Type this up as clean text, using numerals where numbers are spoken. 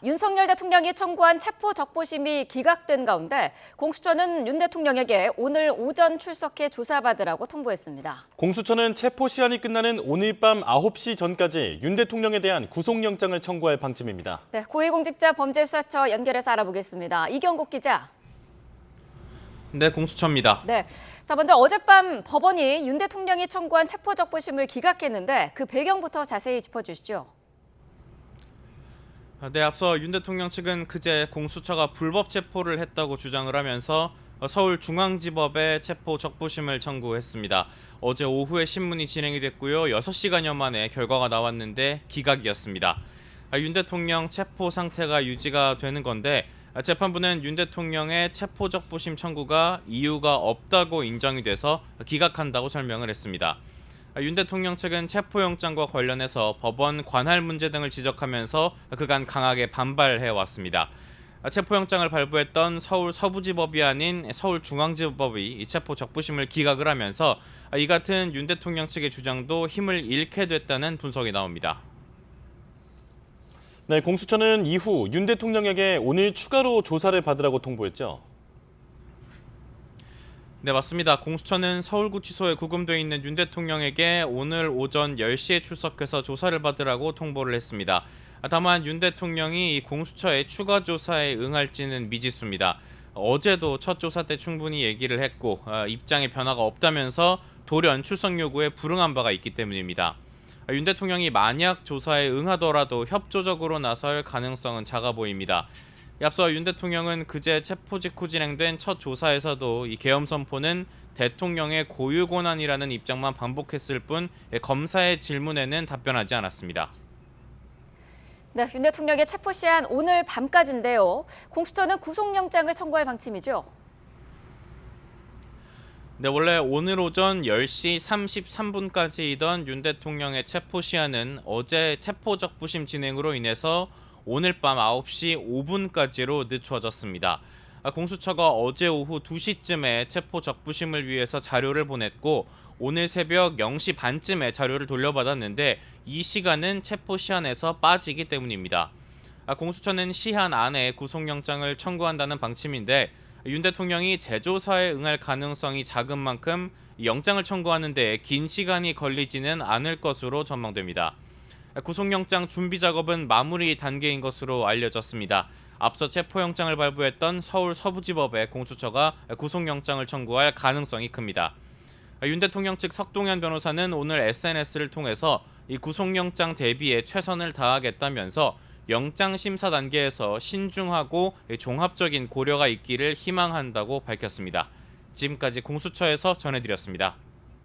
윤석열 대통령이 청구한 체포적부심이 기각된 가운데 공수처는 윤 대통령에게 오늘 오전 출석해 조사받으라고 통보했습니다. 공수처는 체포 시한이 끝나는 오늘 밤 9시 전까지 윤 대통령에 대한 구속영장을 청구할 방침입니다. 네, 고위공직자 범죄수사처 연결해서 알아보겠습니다. 이경국 기자. 네, 공수처입니다. 네, 자 먼저 어젯밤 법원이 윤 대통령이 청구한 체포적부심을 기각했는데 그 배경부터 자세히 짚어주시죠. 네, 앞서 윤 대통령 측은 그제 공수처가 불법 체포를 했다고 주장을 하면서 서울중앙지법에 체포적부심을 청구했습니다. 어제 오후에 신문이 진행이 됐고요. 6시간여 만에 결과가 나왔는데 기각이었습니다. 윤 대통령 체포 상태가 유지가 되는 건데 재판부는 윤 대통령의 체포적부심 청구가 이유가 없다고 인정이 돼서 기각한다고 설명을 했습니다. 윤 대통령 측은 체포영장과 관련해서 법원 관할 문제 등을 지적하면서 그간 강하게 반발해왔습니다. 체포영장을 발부했던 서울 서부지법이 아닌 서울중앙지법이 이 체포적부심을 기각을 하면서 이 같은 윤 대통령 측의 주장도 힘을 잃게 됐다는 분석이 나옵니다. 네, 공수처는 이후 윤 대통령에게 오늘 추가로 조사를 받으라고 통보했죠. 네, 맞습니다. 공수처는 서울구치소에 구금돼 있는 윤 대통령에게 오늘 오전 10시에 출석해서 조사를 받으라고 통보를 했습니다. 다만 윤 대통령이 이 공수처의 추가 조사에 응할지는 미지수입니다. 어제도 첫 조사 때 충분히 얘기를 했고 입장에 변화가 없다면서 돌연 출석 요구에 불응한 바가 있기 때문입니다. 윤 대통령이 만약 조사에 응하더라도 협조적으로 나설 가능성은 작아 보입니다. 앞서 윤 대통령은 그제 체포 직후 진행된 첫 조사에서도 이 계엄 선포는 대통령의 고유 권한이라는 입장만 반복했을 뿐 검사의 질문에는 답변하지 않았습니다. 네, 윤 대통령의 체포 시한 오늘 밤까지인데요. 공수처는 구속영장을 청구할 방침이죠. 네, 원래 오늘 오전 10시 33분까지이던 윤 대통령의 체포 시한은 어제 체포적부심 진행으로 인해서 오늘 밤 9시 5분까지로 늦춰졌습니다. 공수처가 어제 오후 2시쯤에 체포적부심을 위해서 자료를 보냈고 오늘 새벽 0시 반쯤에 자료를 돌려받았는데 이 시간은 체포 시한에서 빠지기 때문입니다. 공수처는 시한 안에 구속영장을 청구한다는 방침인데 윤 대통령이 재조사에 응할 가능성이 작은 만큼 영장을 청구하는 데 긴 시간이 걸리지는 않을 것으로 전망됩니다. 구속영장 준비 작업은 마무리 단계인 것으로 알려졌습니다. 앞서 체포영장을 발부했던 서울 서부지법에 공수처가 구속영장을 청구할 가능성이 큽니다. 윤 대통령 측 석동현 변호사는 오늘 SNS를 통해서 이 구속영장 대비에 최선을 다하겠다면서 영장 심사 단계에서 신중하고 종합적인 고려가 있기를 희망한다고 밝혔습니다. 지금까지 공수처에서 전해드렸습니다.